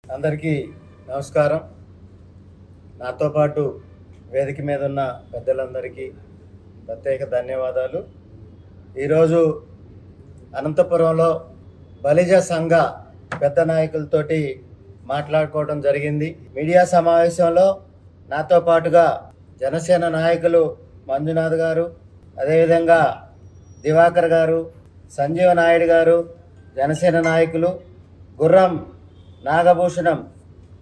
అందరికీ నమస్కారం. నాతో పాటు వేదిక మీద ఉన్న పెద్దలందరికీ ప్రత్యేక ధన్యవాదాలు. ఈరోజు అనంతపురంలో బలిజ సంఘ పెద్ద నాయకులతోటి మాట్లాడుకోవడం జరిగింది. మీడియా సమావేశంలో నాతో పాటుగా జనసేన నాయకులు మంజునాథ్ గారు, అదేవిధంగా దివాకర్ గారు, సంజీవ నాయుడు గారు, జనసేన నాయకులు, గుర్రం నాగభూషణం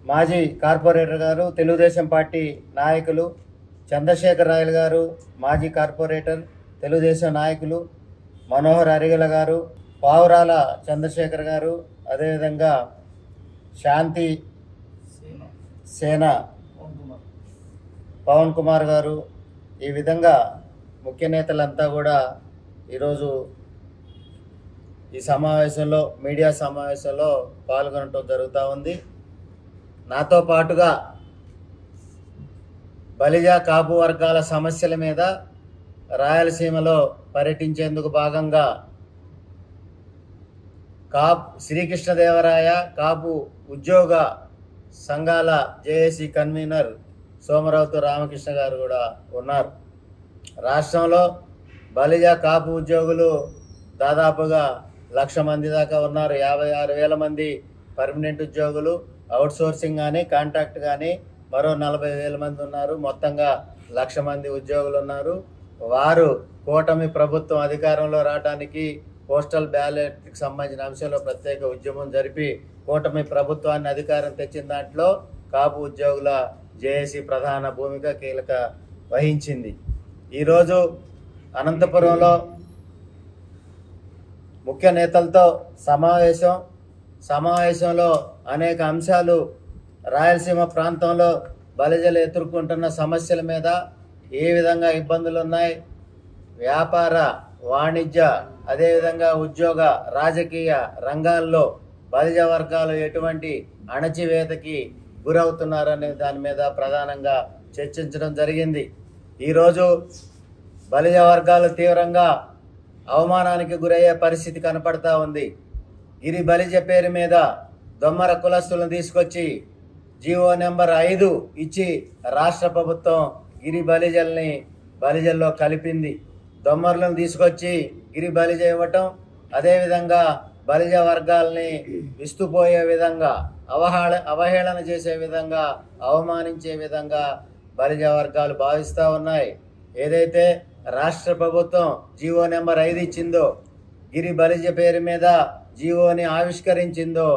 మాజీ కార్పొరేటర్ గారు, తెలుగుదేశం పార్టీ నాయకులు, చంద్రశేఖర్ రాయల్ గారు మాజీ కార్పొరేటర్, తెలుగుదేశం నాయకులు, మనోహర్ అరిగల గారు, పావురాల చంద్రశేఖర్ గారు, అదేవిధంగా శాంతి సేన పవన్ కుమార్ గారు, ఈ విధంగా ముఖ్య నేతలంతా కూడా ఈరోజు ఈ సమావేశంలో మీడియా సమావేశంలో పాల్గొనడం జరుగుతూ ఉంది. నాతో పాటుగా బలిజ కాపు వర్గాల సమస్యల మీద రాయలసీమలో పర్యటించేందుకు భాగంగా శ్రీకృష్ణదేవరాయ కాపు ఉద్యోగ సంఘాల జేఏసీ కన్వీనర్ సోమరావుతు రామకృష్ణ గారు కూడా ఉన్నారు. రాష్ట్రంలో బలిజ కాపు ఉద్యోగులు దాదాపుగా 1,00,000 మంది దాకా ఉన్నారు. 56,000 మంది పర్మనెంట్ ఉద్యోగులు, అవుట్సోర్సింగ్ కానీ కాంట్రాక్ట్ కానీ మరో 40,000 మంది ఉన్నారు. మొత్తంగా 1,00,000 మంది ఉద్యోగులు ఉన్నారు. వారు కూటమి ప్రభుత్వం అధికారంలో రావడానికి పోస్టల్ బ్యాలెట్కి సంబంధించిన అంశంలో ప్రత్యేక ఉద్యమం జరిపి కూటమి ప్రభుత్వాన్ని అధికారం తెచ్చిన దాంట్లో కాపు ఉద్యోగుల జేఏసీ ప్రధాన భూమిక కీలక వహించింది. ఈరోజు అనంతపురంలో ముఖ్య నేతలతో సమావేశంలో అనేక అంశాలు, రాయలసీమ ప్రాంతంలో బలిజలు ఎదుర్కొంటున్న సమస్యల మీద, ఏ విధంగా ఇబ్బందులు ఉన్నాయి, వ్యాపార వాణిజ్య అదేవిధంగా ఉద్యోగ రాజకీయ రంగాల్లో బలిజ వర్గాలు ఎటువంటి అణచివేతకి గురవుతున్నారనే దాని మీద ప్రధానంగా చర్చించడం జరిగింది. ఈరోజు బలిజ వర్గాలు తీవ్రంగా అవమానానికి గురయ్యే పరిస్థితి కనపడతా ఉంది. గిరి బలిజ పేరు మీద దొమ్మర కులస్తులను తీసుకొచ్చి జీవో నెంబర్ 5 ఇచ్చి రాష్ట్ర ప్రభుత్వం గిరి బలిజల్లో కలిపింది. దొమ్మరులను తీసుకొచ్చి గిరి బలిజ ఇవ్వటం, అదేవిధంగా బలిజ వర్గాల్ని విస్తుపోయే విధంగా, అవహేళన చేసే విధంగా, అవమానించే విధంగా బలిజ వర్గాలు భావిస్తూ ఉన్నాయి. ఏదైతే రాష్ట్ర ప్రభుత్వం జీవో నెంబర్ 5 ఇచ్చిందో, గిరి బలిజ పేరు మీద జీవోని ఆవిష్కరించిందో,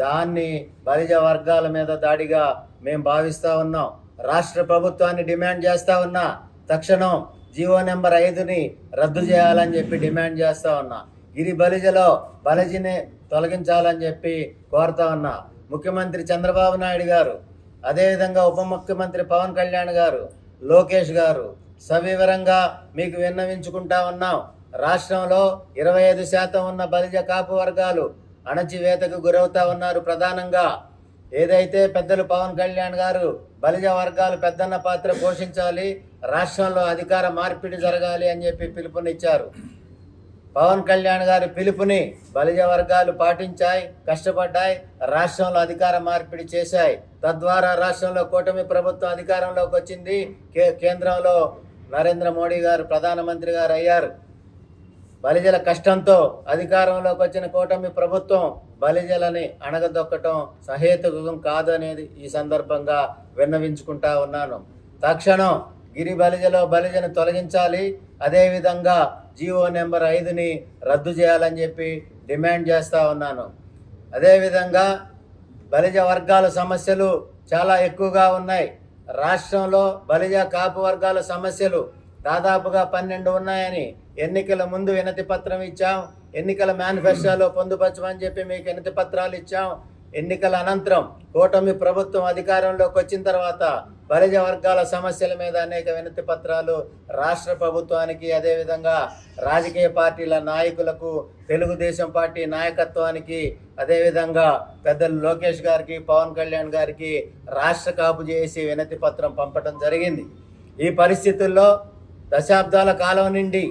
దాన్ని బలిజ వర్గాల మీద దాడిగా మేము భావిస్తూ ఉన్నాం. రాష్ట్ర ప్రభుత్వాన్ని డిమాండ్ చేస్తూ ఉన్నా, తక్షణం జీవో నెంబర్ 5ని రద్దు చేయాలని చెప్పి డిమాండ్ చేస్తూ ఉన్నా. గిరి బలిజని తొలగించాలని చెప్పి కోరుతా ఉన్నా. ముఖ్యమంత్రి చంద్రబాబు నాయుడు గారు, అదేవిధంగా ఉప ముఖ్యమంత్రి పవన్ కళ్యాణ్ గారు, లోకేష్ గారు సవివరంగా మీకు విన్నవించుకుంటా ఉన్నాం. రాష్ట్రంలో 25% ఉన్న బలిజ కాపు వర్గాలు అణచివేతకు గురవుతా ఉన్నారు. ప్రధానంగా ఏదైతే పెద్దలు పవన్ కళ్యాణ్ గారు బలిజ వర్గాలు పెద్దన్న పాత్ర పోషించాలి, రాష్ట్రంలో అధికార మార్పిడి జరగాలి అని చెప్పి పిలుపునిచ్చారు. పవన్ కళ్యాణ్ గారి పిలుపుని బలిజ వర్గాలు పాటించాయి, కష్టపడ్డాయి, రాష్ట్రంలో అధికార మార్పిడి చేశాయి. తద్వారా రాష్ట్రంలో కూటమి ప్రభుత్వం అధికారంలోకి వచ్చింది. కేంద్రంలో నరేంద్ర మోడీ గారు ప్రధానమంత్రి గారు అయ్యారు. బలిజల కష్టంతో అధికారంలోకి వచ్చిన కూటమి ప్రభుత్వం బలిజలని అణగదొక్కటం సహేతుకం కాదు అనేది ఈ సందర్భంగా విన్నవించుకుంటా ఉన్నాను. తక్షణం గిరి బలిజను తొలగించాలి, అదేవిధంగా జీవో నెంబర్ 5ని రద్దు చేయాలని చెప్పి డిమాండ్ చేస్తూ ఉన్నాను. అదేవిధంగా బలిజ వర్గాల సమస్యలు చాలా ఎక్కువగా ఉన్నాయి. రాష్ట్రంలో బలిజ కాపు వర్గాల సమస్యలు దాదాపుగా 12 ఉన్నాయని ఎన్నికల ముందు వినతి పత్రం ఇచ్చాం. ఎన్నికల మేనిఫెస్టోలో పొందుపరచమని చెప్పి మీకు వినతి పత్రాలు ఇచ్చాం. ఎన్నికల అనంతరం కూటమి ప్రభుత్వం అధికారంలోకి వచ్చిన తర్వాత బలిజ వర్గాల సమస్యల మీద అనేక వినతి పత్రాలు రాష్ట్ర ప్రభుత్వానికి, అదేవిధంగా రాజకీయ పార్టీల నాయకులకు, తెలుగుదేశం పార్టీ నాయకత్వానికి, అదేవిధంగా పెద్దలు లోకేష్ గారికి, పవన్ కళ్యాణ్ గారికి రాష్ట్ర కాపు చేసి వినతి పత్రం పంపడం జరిగింది. ఈ పరిస్థితుల్లో దశాబ్దాల కాలం నుండి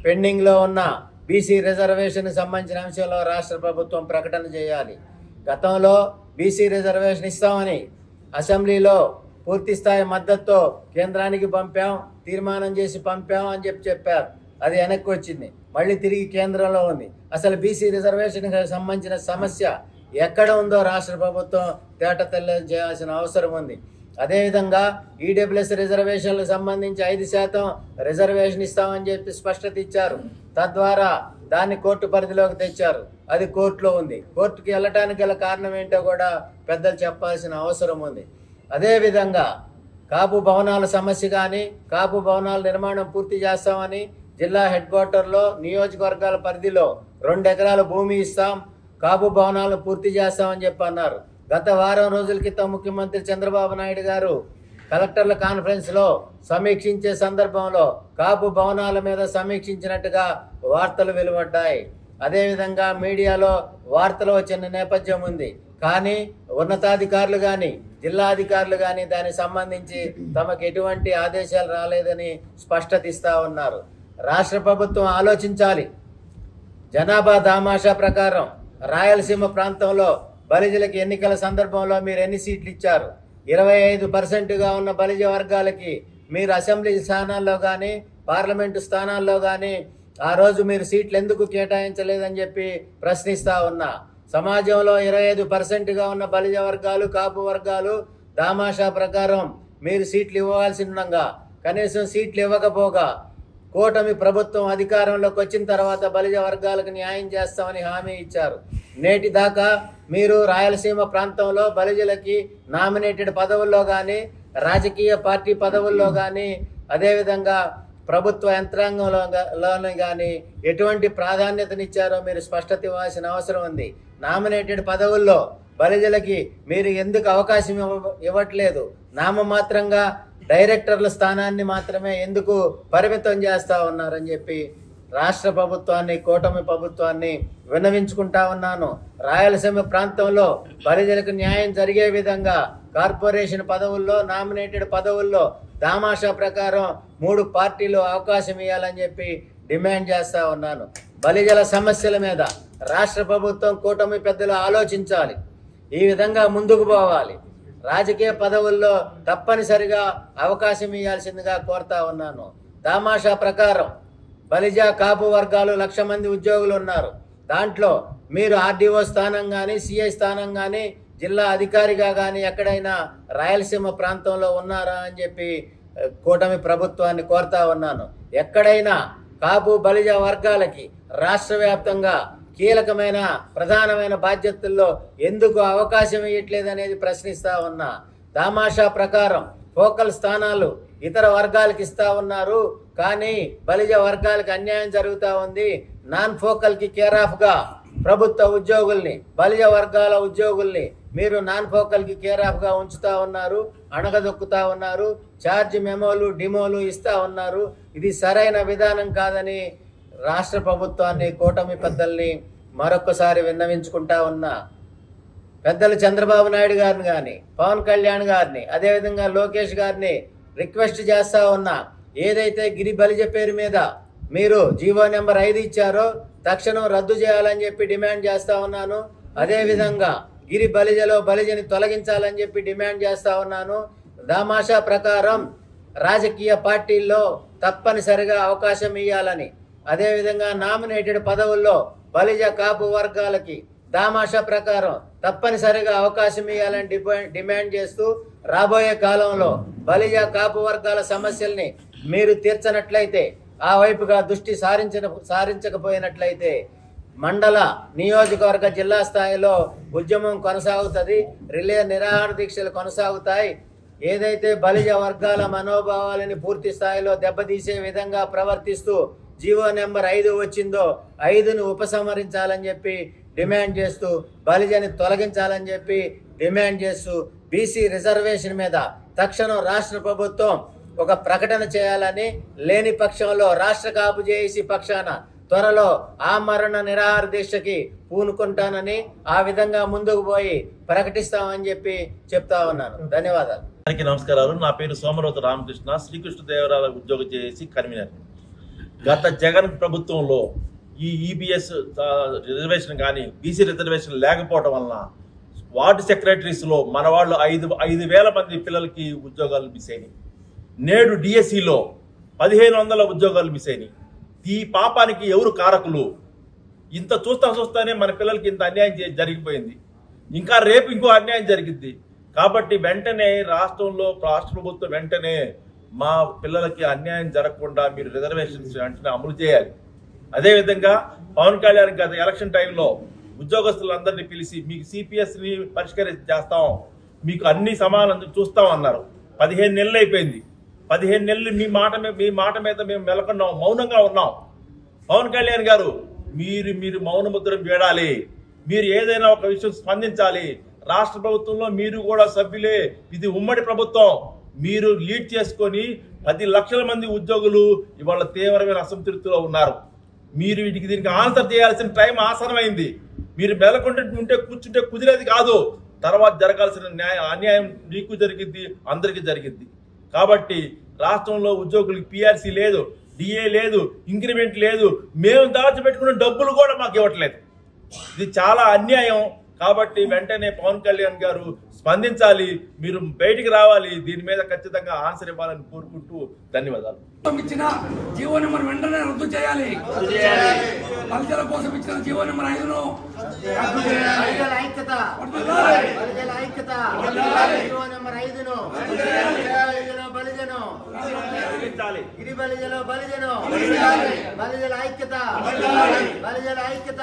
పెండింగ్లో ఉన్న బీసీ రిజర్వేషన్ సంబంధించిన అంశంలో రాష్ట్ర ప్రభుత్వం ప్రకటన చేయాలి. గతంలో బీసీ రిజర్వేషన్ ఇస్తామని అసెంబ్లీలో పూర్తి స్థాయి మద్దతుతో కేంద్రానికి పంపాం, తీర్మానం చేసి పంపాం అని చెప్పారు. అది వెనక్కి వచ్చింది, మళ్ళీ తిరిగి కేంద్రంలో ఉంది. అసలు బీసీ రిజర్వేషన్కి సంబంధించిన సమస్య ఎక్కడ ఉందో రాష్ట్ర ప్రభుత్వం తేటతెల్లం చేయాల్సిన అవసరం ఉంది. అదేవిధంగా ఈడబ్ల్యూఎస్ రిజర్వేషన్లకు సంబంధించి 5% రిజర్వేషన్ ఇస్తామని చెప్పి స్పష్టత ఇచ్చారు. తద్వారా దాన్ని కోర్టు పరిధిలోకి తెచ్చారు. అది కోర్టులో ఉంది. కోర్టుకి వెళ్ళటానికి గల కారణం ఏంటో కూడా పెద్దలు చెప్పాల్సిన అవసరం ఉంది. అదేవిధంగా కాపు భవనాల సమస్య కానీ, కాపు భవనాల నిర్మాణం పూర్తి చేస్తామని జిల్లా హెడ్ క్వార్టర్లో నియోజకవర్గాల పరిధిలో 2 ఎకరాల భూమి ఇస్తాం, కాపు భవనాలను పూర్తి చేస్తామని చెప్పి అన్నారు. గత వారం రోజుల క్రితం ముఖ్యమంత్రి చంద్రబాబు నాయుడు గారు కలెక్టర్ల కాన్ఫరెన్స్లో సమీక్షించే సందర్భంలో కాపు భవనాల మీద సమీక్షించినట్టుగా వార్తలు వెలువడ్డాయి. అదేవిధంగా మీడియాలో వార్తలు వచ్చిన నేపథ్యం ఉంది. కానీ ఉన్నతాధికారులు కానీ, జిల్లా అధికారులు కానీ దానికి సంబంధించి తమకు ఎటువంటి ఆదేశాలు రాలేదని స్పష్టత ఇస్తా ఉన్నారు. రాష్ట్ర ప్రభుత్వం ఆలోచించాలి. జనాభా దామాషా ప్రకారం రాయలసీమ ప్రాంతంలో బలిజలకు ఎన్నికల సందర్భంలో మీరు ఎన్ని సీట్లు ఇచ్చారు? 25%గా ఉన్న బలిజ వర్గాలకి మీరు అసెంబ్లీ స్థానాల్లో కానీ, పార్లమెంటు స్థానాల్లో కానీ ఆ రోజు మీరు సీట్లు ఎందుకు కేటాయించలేదని చెప్పి ప్రశ్నిస్తా ఉన్నా. సమాజంలో 25%గా ఉన్న బలిజ వర్గాలు, కాపు వర్గాలు దామాషా ప్రకారం మీరు సీట్లు ఇవ్వాల్సిండగా కనీసం సీట్లు ఇవ్వకపోగా కూటమి ప్రభుత్వం అధికారంలోకి వచ్చిన తర్వాత బలిజ వర్గాలకు న్యాయం చేస్తామని హామీ ఇచ్చారు. నేటి దాకా మీరు రాయలసీమ ప్రాంతంలో బలిజలకి నామినేటెడ్ పదవుల్లో కానీ, రాజకీయ పార్టీ పదవుల్లో కానీ, అదేవిధంగా ప్రభుత్వ యంత్రాంగంలోని కానీ ఎటువంటి ప్రాధాన్యతనిచ్చారో మీరు స్పష్టత ఇవ్వాల్సిన అవసరం ఉంది. నామినేటెడ్ పదవుల్లో బలిజలకి మీరు ఎందుకు అవకాశం ఇవ్వట్లేదు? నామమాత్రంగా డైరెక్టర్ల స్థానాన్ని మాత్రమే ఎందుకు పరిమితం చేస్తూ ఉన్నారని చెప్పి రాష్ట్ర ప్రభుత్వాన్ని, కూటమి ప్రభుత్వాన్ని విన్నవించుకుంటా ఉన్నాను. రాయలసీమ ప్రాంతంలో బలిజలకు న్యాయం జరిగే విధంగా కార్పొరేషన్ పదవుల్లో, నామినేటెడ్ పదవుల్లో దామాషా ప్రకారం 3 పార్టీలు అవకాశం ఇవ్వాలని చెప్పి డిమాండ్ చేస్తా ఉన్నాను. బలిజల సమస్యల మీద రాష్ట్ర ప్రభుత్వం, కూటమి పెద్దలు ఆలోచించాలి. ఈ విధంగా ముందుకు పోవాలి. రాజకీయ పదవుల్లో తప్పనిసరిగా అవకాశం ఇవ్వాల్సిందిగా కోరుతా ఉన్నాను. దామాషా ప్రకారం బలిజ, కాపు వర్గాలు 1,00,000 మంది ఉద్యోగులు ఉన్నారు. దాంట్లో మీరు ఆర్డీఓ స్థానం కానీ, సిఐ స్థానం కానీ, జిల్లా అధికారిగా కానీ ఎక్కడైనా రాయలసీమ ప్రాంతంలో ఉన్నారా అని చెప్పి కూటమి ప్రభుత్వాన్ని కోరుతా ఉన్నాను. ఎక్కడైనా కాపు బలిజ వర్గాలకి రాష్ట్ర వ్యాప్తంగా కీలకమైన ప్రధానమైన బాధ్యతల్లో ఎందుకు అవకాశం ఇవ్వట్లేదు అనేది ప్రశ్నిస్తా ఉన్నా. దామాషా ప్రకారం ఫోకల్ స్థానాలు ఇతర వర్గాలకు ఇస్తా ఉన్నారు, కానీ బలిజ వర్గాలకు అన్యాయం జరుగుతూ ఉంది. నాన్ ఫోకల్కి కేర్ ఆఫ్గా ప్రభుత్వ ఉద్యోగుల్ని, బలిజ వర్గాల ఉద్యోగుల్ని మీరు నాన్ ఫోకల్కి కేర్ ఆఫ్గా ఉంచుతా ఉన్నారు, అణగదొక్కుతా ఉన్నారు, ఛార్జ్ మెమోలు, డిమోలు ఇస్తా ఉన్నారు. ఇది సరైన విధానం కాదని రాష్ట్ర ప్రభుత్వాన్ని, కూటమి పెద్దల్ని మరొక్కసారి విన్నవించుకుంటా ఉన్నా. పెద్దలు చంద్రబాబు నాయుడు గారిని కానీ, పవన్ కళ్యాణ్ గారిని, అదేవిధంగా లోకేష్ గారిని రిక్వెస్ట్ చేస్తా ఉన్నా. ఏదైతే గిరి బలిజ పేరు మీద మీరు జీవో నెంబర్ 5 ఇచ్చారో తక్షణం రద్దు చేయాలని చెప్పి డిమాండ్ చేస్తా ఉన్నాను. అదేవిధంగా గిరి బలిజలో బలిజని తొలగించాలని చెప్పి డిమాండ్ చేస్తా ఉన్నాను. దామాషా ప్రకారం రాజకీయ పార్టీల్లో తప్పనిసరిగా అవకాశం ఇవ్వాలని, అదేవిధంగా నామినేటెడ్ పదవుల్లో బలిజ, కాపు వర్గాలకి దామాషా ప్రకారం తప్పనిసరిగా అవకాశం ఇవ్వాలని డిమాండ్ చేస్తూ రాబోయే కాలంలో బలిజ, కాపు వర్గాల సమస్యల్ని మీరు తీర్చనట్లయితే, ఆ వైపుగా దృష్టి సారించకపోయినట్లయితే మండల, నియోజకవర్గ, జిల్లా స్థాయిలో ఉద్యమం కొనసాగుతుంది. రిలే నిరాహార దీక్షలు కొనసాగుతాయి. ఏదైతే బలిజ వర్గాల మనోభావాలని పూర్తి స్థాయిలో దెబ్బతీసే విధంగా ప్రవర్తిస్తూ జీవో నెంబర్ 5 వచ్చిందో 5ను ఉపసంహరించాలని చెప్పి డిమాండ్ చేస్తూ, బలిజని తొలగించాలని చెప్పి డిమాండ్ చేస్తూ, బీసీ రిజర్వేషన్ మీద తక్షణం రాష్ట్ర ప్రభుత్వం ఒక ప్రకటన చేయాలని, లేని పక్షంలో రాష్ట్ర కాపు జేఏసీ పక్షాన త్వరలో ఆమరణ నిరాహార దీక్షకి పూనుకుంటానని, ఆ విధంగా ముందుకు పోయి ప్రకటిస్తామని చెప్పి చెప్తా ఉన్నాను. ధన్యవాదాలు. అందరికీ నమస్కారాలు. నా పేరు సోమరవతి రామకృష్ణ, శ్రీకృష్ణదేవరాయల ఉద్యోగ జేఏసీ కన్వీనర్. గత జగన్ ప్రభుత్వంలో ఈ ఈబీఎస్ రిజర్వేషన్ కానీ, బీసీ రిజర్వేషన్ లేకపోవడం వలన వార్డు సెక్రటరీస్లో మన వాళ్ళు 5,000 మంది పిల్లలకి ఉద్యోగాలు మిస్ అయినాయి. నేడు డిఎస్సిలో 1,500 ఉద్యోగాలు మిస్ అయినాయి. ఈ పాపానికి ఎవరు కారకులు? ఇంత చూస్తానే మన పిల్లలకి ఇంత అన్యాయం జరిగిపోయింది. ఇంకా రేపు ఇంకో అన్యాయం జరిగింది. కాబట్టి వెంటనే రాష్ట్ర ప్రభుత్వం వెంటనే మా పిల్లలకి అన్యాయం జరగకుండా మీరు రిజర్వేషన్స్ వెంటనే అమలు చేయాలి. అదేవిధంగా పవన్ కళ్యాణ్ గత ఎలక్షన్ టైంలో ఉద్యోగస్తులందరినీ పిలిచి మీకు సిపిఎస్ని చేస్తాం, మీకు అన్ని సమానం చూస్తాం అన్నారు. 15 నెలలు అయిపోయింది. 15 నెలలు మీ మాట మీద మేము మెలకున్నాం, మౌనంగా ఉన్నాం. పవన్ కళ్యాణ్ గారు మీరు మౌనముద్రం వేడాలి. మీరు ఏదైనా ఒక విషయం స్పందించాలి. రాష్ట్ర ప్రభుత్వంలో మీరు కూడా సభ్యులే. ఇది ఉమ్మడి ప్రభుత్వం. మీరు లీడ్ చేసుకొని 10 లక్షల మంది ఉద్యోగులు ఇవాళ తీవ్రమైన అసంతృప్తిలో ఉన్నారు. మీరు దీనికి ఆన్సర్ చేయాల్సిన టైం ఆసనమైంది. మీరు మెలకుంటే కూర్చుంటే కుదిరేది కాదు. తర్వాత జరగాల్సిన అన్యాయం నీకు జరిగింది, అందరికీ జరిగింది. కాబట్టి రాష్ట్రంలో ఉద్యోగులకు పిఆర్సీ లేదు, డిఏ లేదు, ఇంక్రిమెంట్ లేదు. మేము దాచిపెట్టుకున్న డబ్బులు కూడా మాకు ఇవ్వట్లేదు. ఇది చాలా అన్యాయం. కాబట్టి వెంటనే పవన్ కళ్యాణ్ గారు స్పందించాలి. మీరు బయటికి రావాలి. దీని మీద ఖచ్చితంగా ఆన్సర్ ఇవ్వాలని కోరుకుంటూ ధన్యవాదాలు. ఇచ్చిన జీవో నెంబర్ వెంటనే రద్దు చేయాలి. బలిజల కోసం ఇచ్చిన జీవో నెంబర్ 5ను బలిజల ఐక్యత